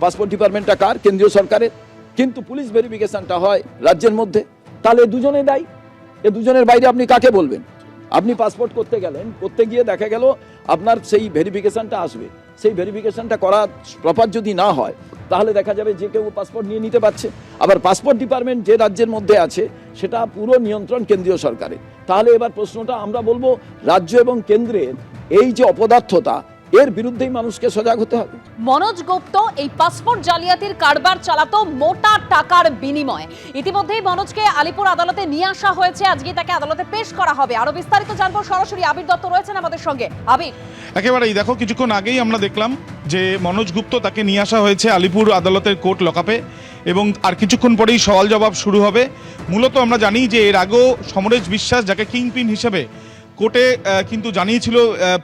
Passport ডিপার্টমেন্টটা কার? কেন্দ্রীয় সরকারের। কিন্তু পুলিশ ভেরিফিকেশনটা হয় রাজ্যের মধ্যে। তাহলে দুজনে দায়ী। এ দুজনের বাইরে আপনি কাকে বলবেন? আপনি পাসপোর্ট করতে গেলেন, করতে গিয়ে দেখা গেল আপনার সেই ভেরিফিকেশনটা আসবে, সেই ভেরিফিকেশনটা করা প্রপার যদি না হয় তাহলে দেখা যাবে যে কেউ পাসপোর্ট নিয়ে নিতে পারছে। আবার পাসপোর্ট ডিপার্টমেন্ট যে রাজ্যের মধ্যে আছে সেটা পুরো নিয়ন্ত্রণ কেন্দ্রীয় সরকারের। তাহলে এবার প্রশ্নটা আমরা বলবো, রাজ্য এবং কেন্দ্রের এই যে অপদার্থতা, এর বিরুদ্ধেই মানুষকে সজাগ হতে হবে। মনোজ গুপ্ত এই পাসপোর্ট জালিয়াতির কারবার চালাতো মোটা টাকার বিনিময়ে। ইতিমধ্যেই মনোজকে আলিপুর আদালতে নিয়ে আসা হয়েছে, আজকে তাকে আদালতে পেশ করা হবে। আরো বিস্তারিত জানবো, সরাসরি আবির দত্ত রয়েছেন আমাদের সঙ্গে। আবির, একেবারেই দেখো, কিছুক্ষণ আগেই আমরা দেখলাম যে মনোজ গুপ্ত তাকে নিয়ে আসা হয়েছে আলিপুর আদালতের কোর্ট লকআপে, এবং আর কিছুক্ষণ পরেই সওয়াল জবাব শুরু হবে। মূলত আমরা জানি যে এর আগেও সমরেশ বিশ্বাস, যাকে কিংপিন হিসেবে কোর্টে কিন্তু জানিয়েছিল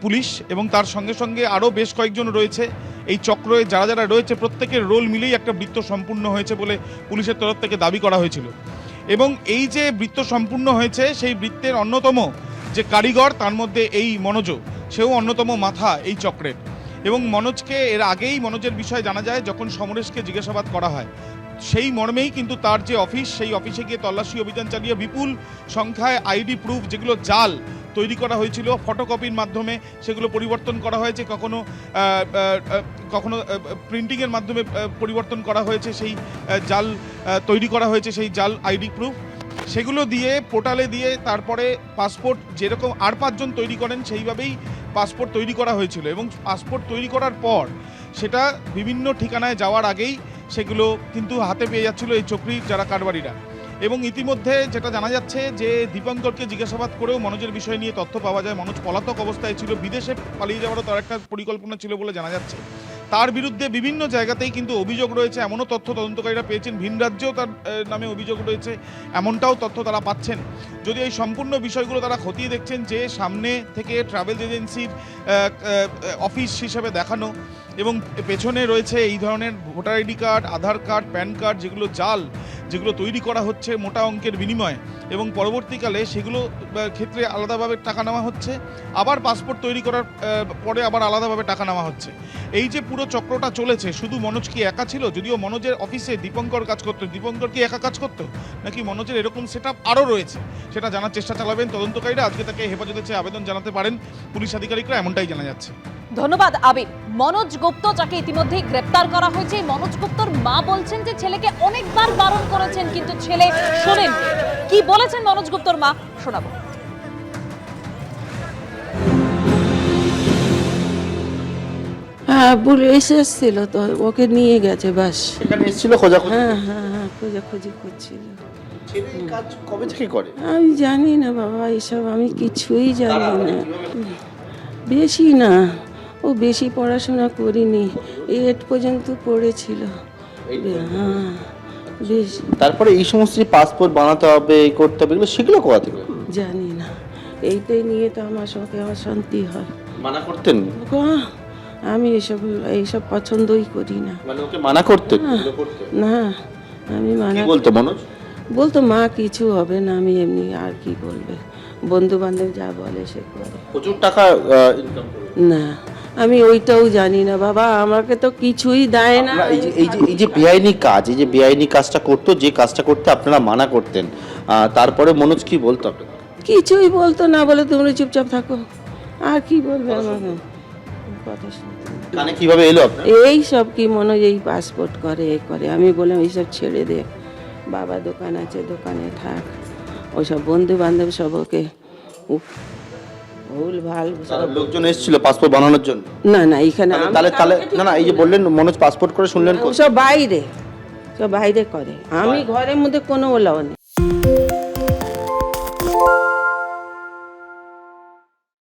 পুলিশ, এবং তার সঙ্গে সঙ্গে আরও বেশ কয়েকজন রয়েছে এই চক্রে। যারা যারা রয়েছে প্রত্যেকের রোল মিলেই একটা বৃত্ত সম্পূর্ণ হয়েছে বলে পুলিশের তরফ থেকে দাবি করা হয়েছিল। এবং এই যে বৃত্ত সম্পূর্ণ হয়েছে, সেই বৃত্তের অন্যতম যে কারিগর, তার মধ্যে এই মনোজ, সেও অন্যতম মাথা এই চক্রের। এবং মনোজকে এর আগেই মনোজের বিষয়ে জানা যায় যখন সমরেশকে জিজ্ঞাসাবাদ করা হয়, সেই মর্মেই কিন্তু তার যে অফিস, সেই অফিসে গিয়ে তল্লাশি অভিযান চালিয়ে বিপুল সংখ্যায় আইডি প্রুফ, যেগুলো জাল তৈরি করা হয়েছিল ফটোকপির মাধ্যমে, সেগুলো পরিবর্তন করা হয়েছে, কখনো কখনো প্রিন্টিংয়ের মাধ্যমে পরিবর্তন করা হয়েছে, সেই জাল তৈরি করা হয়েছে সেই জাল আইডি প্রুফ, সেগুলো দিয়ে পোর্টালে দিয়ে তারপরে পাসপোর্ট যেরকম আর 5 জন তৈরি করেন সেইভাবেই পাসপোর্ট তৈরি করা হয়েছিল। এবং পাসপোর্ট তৈরি করার পর সেটা বিভিন্ন ঠিকানায় যাওয়ার আগেই সেগুলো কিন্তু হাতে পেয়ে যাচ্ছিল এই চক্রীর যারা কারবারিরা। এবং ইতিমধ্যে যেটা জানা যাচ্ছে যে দীপঙ্করকে জিজ্ঞাসাবাদ করেও মনোজের বিষয় নিয়ে তথ্য পাওয়া যায়। মনোজ পলাতক অবস্থায় ছিল, বিদেশে পালিয়ে যাওয়ারও তার একটা পরিকল্পনা ছিল বলে জানা যাচ্ছে। তার বিরুদ্ধে বিভিন্ন জায়গাতেই কিন্তু অভিযোগ রয়েছে, এমনও তথ্য তদন্তকারীরা পেয়েছেন, ভিন রাজ্যেও তার নামে অভিযোগ রয়েছে, এমনটাও তথ্য তারা পাচ্ছেন। যদি এই সম্পূর্ণ বিষয়গুলো তারা খতিয়ে দেখছেন, যে সামনে থেকে ট্রাভেল এজেন্সির অফিস হিসেবে দেখানো, এবং পেছনে রয়েছে এই ধরনের ভোটার আইডি কার্ড, আধার কার্ড, প্যান কার্ড, যেগুলো জাল, যেগুলো তৈরি করা হচ্ছে মোটা অঙ্কের বিনিময়ে, এবং পরবর্তীকালে সেগুলো ক্ষেত্রে আলাদাভাবে টাকা নেওয়া হচ্ছে, আবার পাসপোর্ট তৈরি করার পরে আবার আলাদাভাবে টাকা নেওয়া হচ্ছে। এই যে পুরো চক্রটা চলেছে, শুধু মনোজ কি একা ছিল? যদিও মনোজের অফিসে দীপঙ্কর কাজ করতো, দীপঙ্কর কি একা কাজ করতো, নাকি মনোজের এরকম সেটআপ আরও রয়েছে, সেটা জানার চেষ্টা চালাবেন তদন্তকারীরা। আজকে তাকে হেফাজতে চেয়ে আবেদন জানাতে পারেন পুলিশ আধিকারিকরা, এমনটাই জানা যাচ্ছে। ধন্যবাদ আবির। মনোজ গুপ্ত, যাকে ইতিমধ্যেই গ্রেপ্তার করা হয়েছে, মনোজ গুপ্তর মা বলছেন যে ছেলেকে অনেকবার বারণ করেছেন কিন্তু ছেলে শোনেন। কি বলেছেন মনোজ গুপ্তর মা, শোনাবো। হ্যাঁ, পুলিশ এসেছিল তো, ওকে নিয়ে গেছে বাস। এখানে এসেছিল খোঁজাখুঁজি? হ্যাঁ হ্যাঁ হ্যাঁ, খোঁজাখুঁজি করছিল। ছেলে কাজ কবে থেকে করে? আমি জানি না বাবা, এসব আমি কিছুই জানি না। বেশি না, ও বেশি পড়াশোনা করিনি, 8 পর্যন্ত পড়েছিল। হ্যাঁ বেশ। তারপরে এই সমস্ত পাসপোর্ট বানাতে হবে, এই করতে হবে, এগুলো শিখলো কোথা থেকে? জানি না, এইটাই নিয়ে তো আমার সঙ্গে অশান্তি হয়। মানা করতেন? আমি এইসব পছন্দই করি না। মানে ওকে মানা করতেন? না, আমি মানা বলতো মনোজ? বলতো মা কিছু হবে না, আমি এমনি, আর কি বলবে, বন্ধু বান্ধব যা বলে সে করে। প্রচুর টাকা ইনকাম করে? না, আমি ওইটাও জানি না বাবা, আমাকে তো কিছুই দেয় না। এই যে বেআইনি কাজ, এই যে বেআইনি কাজটা করতো, যে কাজটা করতে আপনারা মানা করতেন, তারপরে মনোজ কি বলতো আপনাকে? কিছুই বলতো না, বলে তোমরা চুপচাপ থাকো, আর কি বলবে আমাকে, কথা শুনতে। কানে কিভাবে এলো আপনার? এই সব কি মনে হয় এই পাসপোর্ট করে, এই করে। আমি বললাম এইসব ছেড়ে দে বাবা, দোকান আছে, দোকানে থাক। ওইসব বন্ধু বান্ধব সব ওকে ভুল ভাল লোকজন এসেছিল পাসপোর্ট বানানোর জন্য? না না, এখানে তাহলে না, এই যে বললেন মনোজ পাসপোর্ট করে, শুনলেন সব বাইরে, সব বাইরে করে, আমি ঘরের মধ্যে কোনো ওলাও নেই।